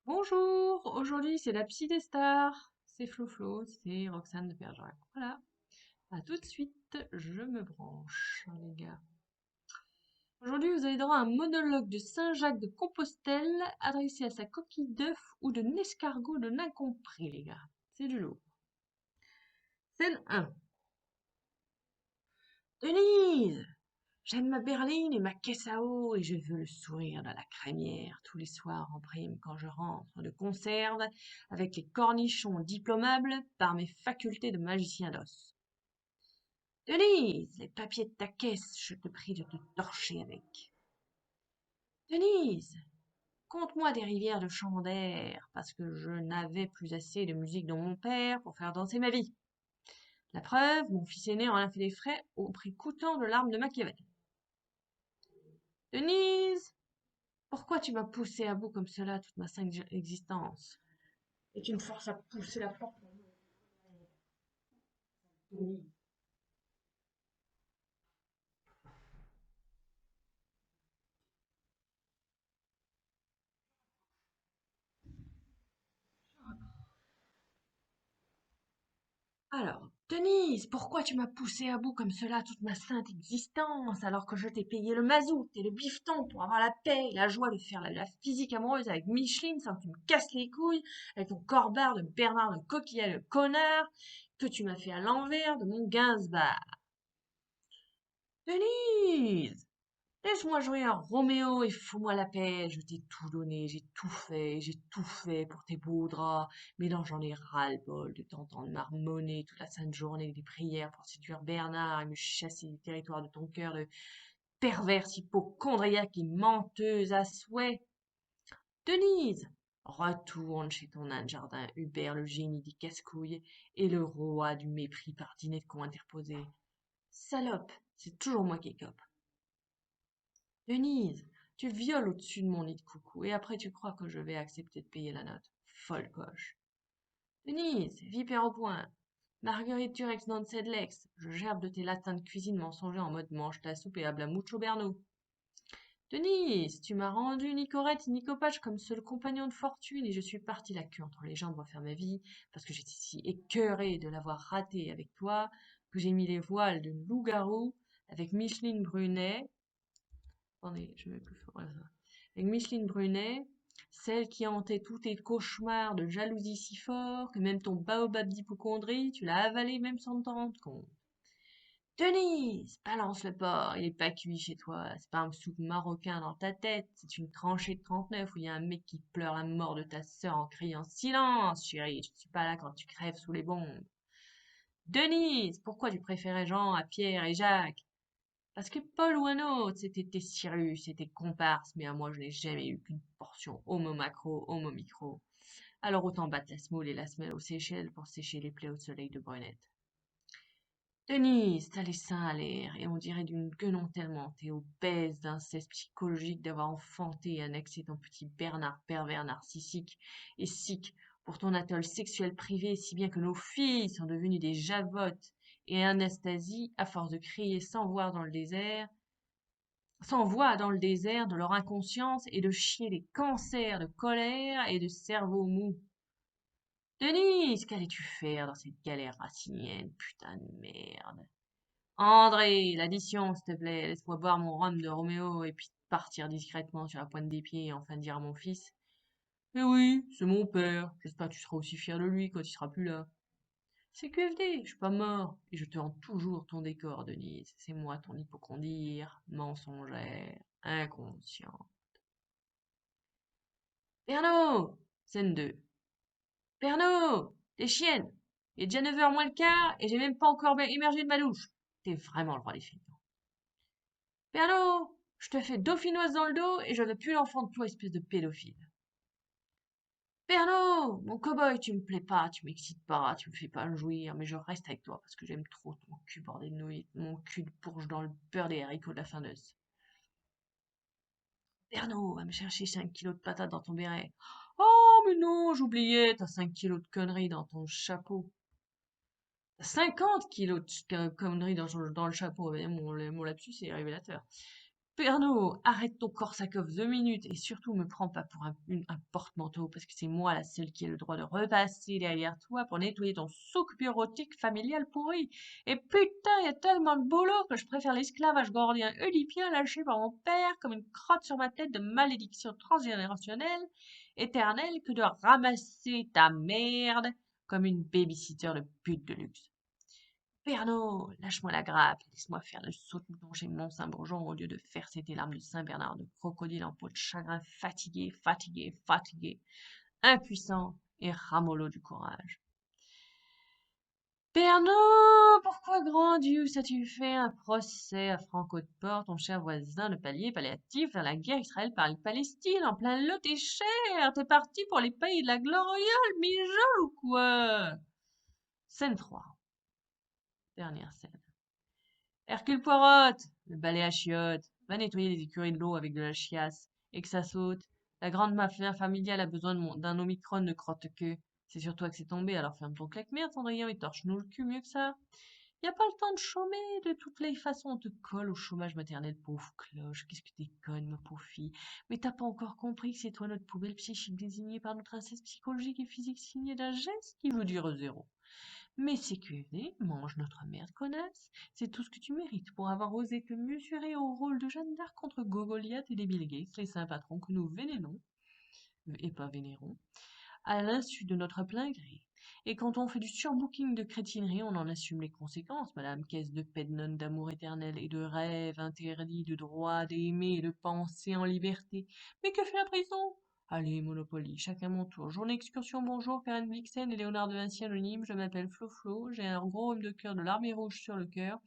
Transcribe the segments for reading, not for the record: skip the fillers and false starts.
Bonjour, aujourd'hui c'est la psy des stars. C'est Flo, c'est Roxane de Bergerac. Voilà, à tout de suite, je me branche, les gars. Aujourd'hui, vous avez droit à un monologue de Saint-Jacques de Compostelle adressé à sa coquille d'œuf ou de l'escargot de l'incompris, les gars. C'est du lourd. Scène 1. Denise! J'aime ma berline et ma caisse à eau et je veux le sourire de la crémière tous les soirs en prime quand je rentre de conserve avec les cornichons diplômables par mes facultés de magicien d'os. Denise, les papiers de ta caisse, je te prie de te torcher avec. Denise, conte-moi des rivières de d'air parce que je n'avais plus assez de musique dans mon père pour faire danser ma vie. La preuve, mon fils aîné en a fait des frais au prix coûtant de l'arme de Machiavel. Denise, pourquoi tu m'as poussé à bout comme cela toute ma sainte existence? Et tu me forces à pousser la porte. Oui. Alors, Denise, pourquoi tu m'as poussé à bout comme cela toute ma sainte existence alors que je t'ai payé le mazout et le bifton pour avoir la paix et la joie de faire la physique amoureuse avec Micheline sans que tu me casses les couilles avec ton corbard de Bernard de Coquillat le connard que tu m'as fait à l'envers de mon Gainsbourg. Denise! Laisse-moi jouer un Roméo et fous-moi la paix. Je t'ai tout donné, j'ai tout fait pour tes beaux draps. Mais non, j'en ai ras-le-bol de t'entendre marmonner toute la sainte journée des prières pour séduire Bernard et me chasser du territoire de ton cœur de perverse hypochondriaque et menteuse à souhait. Denise, retourne chez ton nain de jardin, Hubert le génie des casse-couilles et le roi du mépris par dîner de con interposé. Salope, c'est toujours moi qui écope. Denise, tu violes au-dessus de mon nid de coucou et après tu crois que je vais accepter de payer la note. Folle coche. Denise, vipère au point. Marguerite Durex non sed lex. Je gerbe de tes latins de cuisine mensongers en mode mange ta soupe et habla mucho berno. Denise, tu m'as rendu Nicorette et Nicopatch comme seul compagnon de fortune et je suis partie la queue entre les jambes refaire ma vie parce que j'étais si écœurée de l'avoir raté avec toi que j'ai mis les voiles de loup-garou avec Micheline Brunet. Attendez, je vais plus fort. Voilà ça. Avec Micheline Brunet, celle qui hantait tous tes cauchemars de jalousie si fort que même ton baobab d'hypocondrie, tu l'as avalé même sans t'en rendre compte. Denise, balance le porc, il est pas cuit chez toi, c'est pas un soupe marocain dans ta tête, c'est une tranchée de 39 où il y a un mec qui pleure la mort de ta sœur en criant silence, chérie, je ne suis pas là quand tu crèves sous les bombes. Denise, pourquoi tu préférais Jean à Pierre et Jacques? Parce que Paul ou un autre, c'était tes Cyrus, c'était comparse, mais à moi je n'ai jamais eu qu'une portion homo macro, homo micro. Alors autant battre la smoule et la semelle aux Seychelles pour sécher les plaies au soleil de Brunette. Denise, t'as les seins à l'air, et on dirait d'une guenon tellement t'es obèse d'inceste psychologique d'avoir enfanté et annexé ton petit Bernard pervers narcissique et sick pour ton atoll sexuel privé, si bien que nos filles sont devenues des javottes et Anastasie, à force de crier sans voix dans le désert de leur inconscience et de chier des cancers de colère et de cerveau mou. Denise, qu'allais-tu faire dans cette galère racinienne, putain de merde? André, l'addition, s'il te plaît, laisse-moi boire mon rhum de Roméo et puis partir discrètement sur la pointe des pieds et enfin dire à mon fils. Mais oui, c'est mon père, j'espère que tu seras aussi fier de lui quand il sera plus là. C'est QFD, je suis pas mort, et je te rends toujours ton décor, Denise. C'est moi ton hypocondire, mensongère, inconscient. Pernod! Scène 2. Pernod! T'es chienne! Il est déjà 9 heures moins le quart et j'ai même pas encore émergé de ma douche. T'es vraiment le roi des films. Pernod! Je te fais dauphinoise dans le dos et je veux plus l'enfant de toi, espèce de pédophile. Pernod! Mon cow-boy, tu me plais pas, tu m'excites pas, tu me fais pas jouir, mais je reste avec toi parce que j'aime trop ton cul, bordel de nouilles, mon cul de bourge dans le beurre des haricots de la fin d'os. Pernod, va me chercher 5 kilos de patates dans ton béret. Oh, mais non, j'oubliais, t'as 5 kilos de conneries dans ton chapeau. 50 kilos de conneries dans le chapeau. Eh bien, mon lapsus est révélateur. Pernod, arrête ton Korsakov 2 minutes et surtout me prends pas pour un porte-manteau parce que c'est moi la seule qui ai le droit de repasser derrière toi pour nettoyer ton souk bureautique familial pourri. Et putain, y a tellement de boulot que je préfère l'esclavage gordien oedipien lâché par mon père comme une crotte sur ma tête de malédiction transgénérationnelle éternelle que de ramasser ta merde comme une babysitter de pute de luxe. Pernod, lâche-moi la grappe, laisse-moi faire le saute-mouton chez Mont-Saint-Bourgeon au lieu de verser tes larmes de Saint-Bernard de crocodile en peau de chagrin, fatigué, fatigué, fatigué, impuissant et ramollo du courage. Pernod, pourquoi grand Dieu as-tu fait un procès à Franco de Port, ton cher voisin de palier palliatif dans la guerre Israël-Palestine en plein lot et cher? T'es parti pour les pays de la gloriole, mijole ou quoi? Scène 3, dernière scène. Hercule Poirot, le balai à chiottes, va nettoyer les écuries de l'eau avec de la chiasse, et que ça saute. La grande mafia familiale a besoin d'un Omicron de crotte-queue. C'est sur toi que c'est tombé, alors ferme ton claque-merde, Cendrillon, et torche-nous le cul mieux que ça. Y a pas le temps de chômer, de toutes les façons, on te colle au chômage maternel, pauvre cloche. Qu'est-ce que t'es conne, ma pauvre fille. Mais t'as pas encore compris que c'est toi notre poubelle psychique désignée par notre inceste psychologique et physique signé d'un geste qui veut dire zéro. Mais CQFD, mange notre merde, connasse. C'est tout ce que tu mérites pour avoir osé te mesurer au rôle de Jeanne d'Arc contre Gogoliath et les Bill Gates, les saints patrons que nous vénénons, et pas vénérons, à l'insu de notre plein gré. Et quand on fait du surbooking de crétinerie, on en assume les conséquences, madame, caisse de pednon d'amour éternel et de rêves interdits, de droit d'aimer et de penser en liberté. Mais que fait la prison? Allez, Monopoly, chacun mon tour. Journée excursion, bonjour, Karen Blixen et Léonard de Vinci anonyme, je m'appelle Flo Flo, j'ai un gros homme de cœur de l'armée rouge sur le cœur.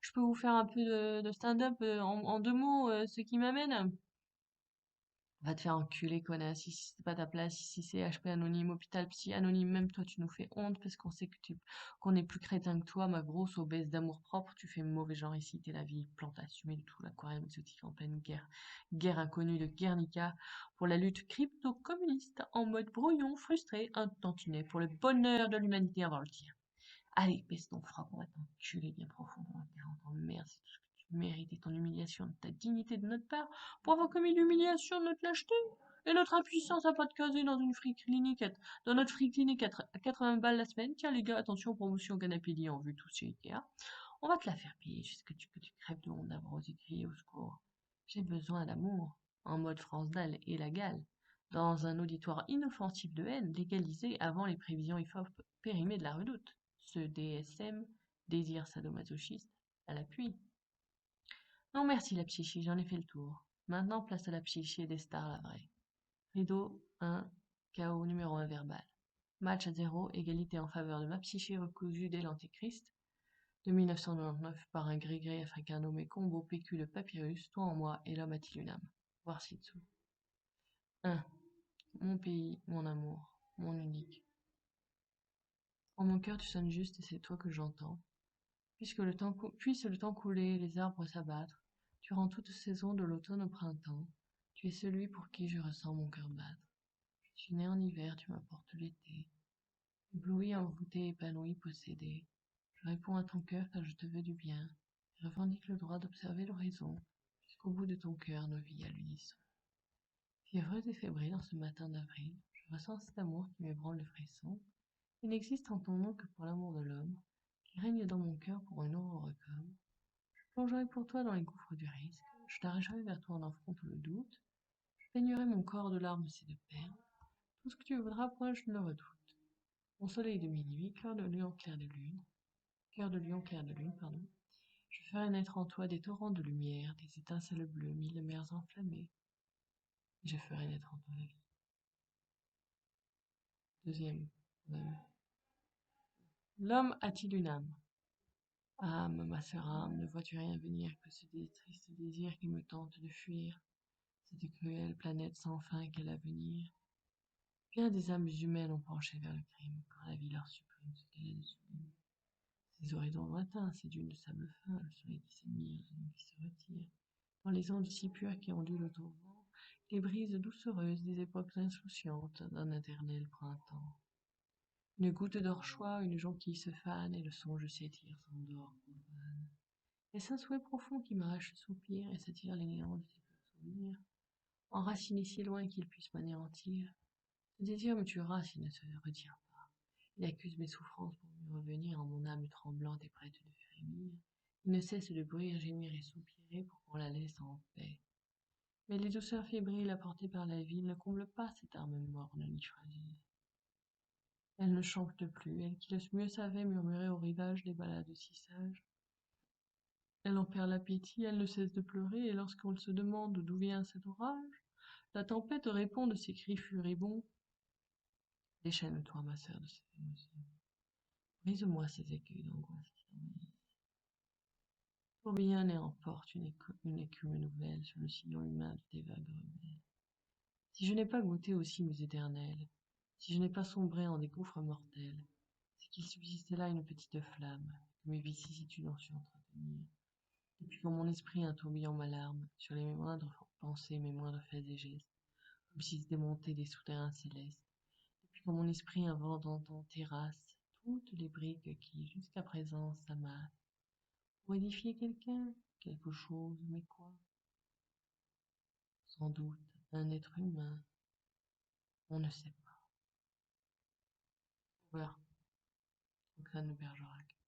Je peux vous faire un peu de stand-up en 2 mots, ce qui m'amène? Va te faire enculer, connasse, ici c'est pas ta place, ici c'est HP anonyme, hôpital psy anonyme, même toi tu nous fais honte parce qu'on sait qu'on est plus crétin que toi, ma grosse obèse d'amour propre, tu fais mauvais genre ici, t'es la vieille plante assumée de tout l'aquarium exotique en pleine guerre inconnue de Guernica, pour la lutte crypto-communiste, en mode brouillon, frustré, un tantinet, pour le bonheur de l'humanité avant le tir. Allez, baisse ton frappe, on va t'enculer bien profondément, en merde, c'est tout ce que tu mérites et ton humiliation de ta dignité de notre part pour avoir commis l'humiliation de notre lâcheté et notre impuissance à pas te caser dans une free clinique, dans notre free clinique à 80 balles la semaine. Tiens les gars, attention, promotion canapé lit en vue tous chez Ikea. On va te la faire payer jusqu'à ce que tu crèves de honte d'avoir osé crier au secours. J'ai besoin d'amour, en mode France Dalle et la gale, dans un auditoire inoffensif de haine, légalisé avant les prévisions IFOP périmées de la redoute. Ce DSM, désir sadomasochiste, à l'appui. Non merci la psyché, j'en ai fait le tour. Maintenant place à la psyché des stars la vraie. Rideau 1, KO numéro 1 verbal. Match à 0, égalité en faveur de ma psyché recousue dès l'Antéchrist, de 1999 par un gris-gris africain nommé Combo PQ le Papyrus, toi en moi et l'homme a-t-il une âme? Voir ci-dessous. 1. Mon pays, mon amour, mon unique. En mon cœur tu sonnes juste et c'est toi que j'entends. Puisse le temps couler, les arbres s'abattre, durant toute saison de l'automne au printemps, tu es celui pour qui je ressens mon cœur battre. Je suis né en hiver, tu m'apportes l'été. Ébloui, envoûté, épanoui, possédé. Je réponds à ton cœur car je te veux du bien. Je revendique le droit d'observer l'horizon, jusqu'au bout de ton cœur, nos vies à l'unisson. Fiévreuse et fébrile en ce matin d'avril, je ressens cet amour qui m'ébranle le frisson. Il n'existe en ton nom que pour l'amour de l'homme, qui règne dans mon cœur pour une aurore comme. Je plongerai pour toi dans les gouffres du risque, je t'arracherai vers toi en affrontant le doute, je baignerai mon corps de larmes si de peine, tout ce que tu voudras, point je ne le redoute. Mon soleil de minuit, cœur de lion clair de lune, cœur de lion clair de lune, pardon, je ferai naître en toi des torrents de lumière, des étincelles bleues, mille mers enflammées, et je ferai naître en toi la vie. Deuxième poème. L'homme a-t-il une âme? Âme, ma sœur âme, ne vois-tu rien venir que ce triste désir qui me tente de fuir, cette cruelle planète sans fin qu'est l'avenir? Bien des âmes humaines ont penché vers le crime, quand la vie leur supprime ce qu'elle a de sublime. Ces horizons lointains, ces dunes de sable fin, le soleil qui s'émire, la nuit qui se retire, dans les ondes si pures qui ondulent autour du vent, les brises doucereuses des époques insouciantes d'un éternel printemps. Une goutte d'or choix, une jonquille se fane, et le songe s'étire, s'endort, profane. Est-ce un souhait profond qui m'arrache ce soupir et s'attire les néants de tes souvenirs, enraciné si loin qu'il puisse m'anéantir? Ce désir me tuera s'il ne se retire pas. Il accuse mes souffrances pour mieux revenir en mon âme tremblante et prête de frémir. Il ne cesse de bruire, gémir et soupirer pour qu'on la laisse en paix. Mais les douceurs fébriles apportées par la vie ne comblent pas cette âme morne ni fragile. Elle ne chante plus, elle qui le mieux savait murmurer au rivage des ballades si sages. Elle en perd l'appétit, elle ne cesse de pleurer, et lorsqu'on se demande d'où vient cet orage, la tempête répond de ses cris furibonds. Déchaîne-toi, ma sœur, de ces émotions. Brise-moi ces écueils d'angoisse qui t'envahissent. Tourbillonne et emporte une écume nouvelle sur le sillon humain de tes vagues rebelles. Si je n'ai pas goûté aux cimes éternelles, si je n'ai pas sombré en des gouffres mortels, c'est qu'il subsistait là une petite flamme, que mes vicissitudes ont su entretenir. Depuis quand mon esprit un tourbillon m'alarme, sur les moindres pensées, mes moindres faits et gestes, comme s'ils se démontaient des souterrains célestes. Depuis quand mon esprit invente en ton terrasse toutes les briques qui, jusqu'à présent, s'amassent. Pour édifier quelqu'un, quelque chose, mais quoi? Sans doute, un être humain, on ne sait pas. Ouvert, Roxane de Bergerac.